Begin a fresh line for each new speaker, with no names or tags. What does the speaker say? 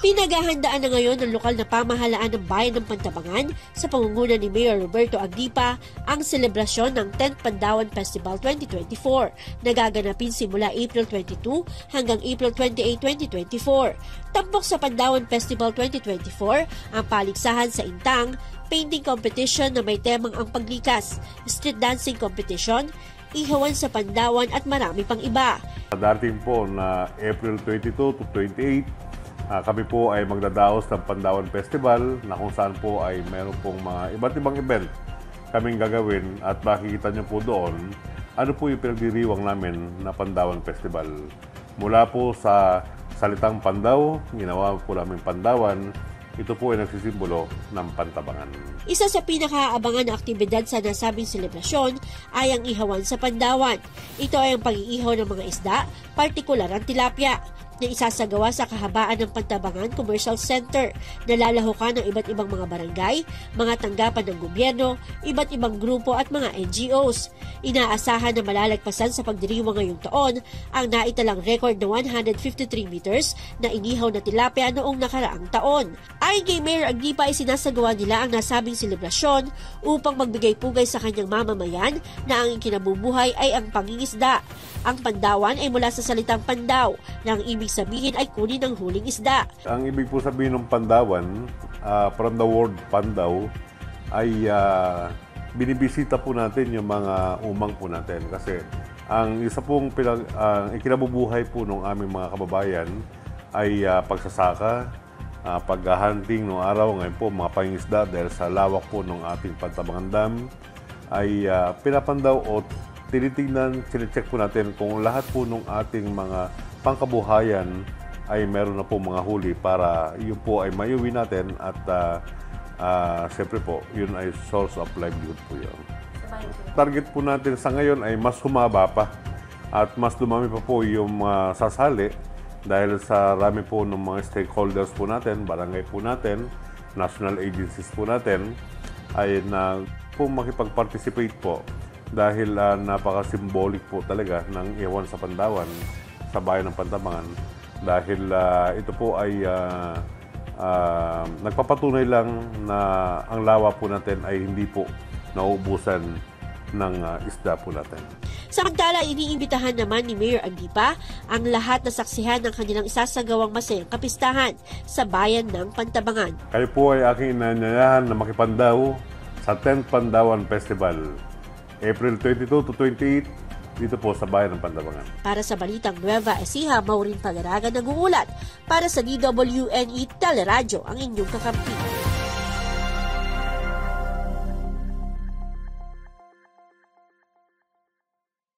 Pinaghahandaan na ngayon ng lokal na pamahalaan ng bayan ng Pantabangan sa pangunguna ni Mayor Roberto Agdipa ang selebrasyon ng 10th Pandawan Festival 2024 na gaganapin simula April 22 hanggang April 28, 2024. Tampok sa Pandawan Festival 2024 ang paligsahan sa Intang, painting competition na may temang ang paglikas, street dancing competition, ihawan sa Pandawan at marami pang iba.
Darating po na April 22 to 28, kami po ay magdadaos ng Pandawan Festival na kung saan po ay meron pong mga iba't ibang event kaming gagawin at makikita nyo po doon ano po yung pinagdiriwang namin na Pandawan Festival. Mula po sa salitang Pandaw, ginawa po namin Pandawan, ito po ay nagsisimbolo ng Pantabangan.
Isa sa pinakaabangan na aktibidad sa nasabing selebrasyon ay ang ihawan sa Pandawan. Ito ay ang pag-iihaw ng mga isda, partikular ang tilapia, na isasagawa sa kahabaan ng Pantabangan Commercial Center na lalahukan ng iba't ibang mga barangay, mga tanggapan ng gobyerno, iba't ibang grupo at mga NGOs. Inaasahan na malalagpasan sa pagdiriwang ngayong taon ang naitalang record na 153 meters na inihaw na tilapia noong nakaraang taon. Ayon kay Mayor Agdipa ay sinasagawa nila ang nasabing selebrasyon upang magbigay pugay sa kanyang mamamayan na ang kinabubuhay ay ang pangingisda. Ang Pandawan ay mula sa salitang Pandaw na ang ibig sabihin ay kunin ng huling isda.
Ang ibig po sabihin ng Pandawan, from the word Pandaw, ay binibisita po natin yung mga umang po natin. Kasi ang isa pong ikinabubuhay po ng aming mga kababayan ay pagsasaka, pag-hunting noong araw. Ngayon po mga pangingisda dahil sa lawak po ng ating Pantabangan Dam ay pinapandaw o tinitingnan, sinecheck po natin kung lahat po ng ating mga pangkabuhayan ay meron na po mga huli para yun po ay maiuwi natin at siyempre po, yun ay source of livelihood po yun. Target po natin sa ngayon ay mas humaba pa at mas dumami pa po yung sasali dahil sa rami po ng mga stakeholders po natin, barangay po natin, national agencies po natin ay na po makipag-participate po dahil napaka-symbolic po talaga ng ihawan sa Pandawan sa bayan ng Pantabangan dahil ito po ay nagpapatunay lang na ang lawa po natin ay hindi po nauubusan ng isda po natin.
Samantala, iniimbitahan naman ni Mayor Agdipa ang lahat na saksihan ng kanilang isasagawang masayang kapistahan sa bayan ng Pantabangan.
Kayo po ay aking inanyayahan na makipandaw sa 10th Pandawan Festival, April 22 to 28, dito po sa bayan ng Pantabangan.
Para sa Balitang Nueva Ecija, Maureen Pagaraga nag-uulat. Para sa DWNE Teleradyo, ang inyong kakampi.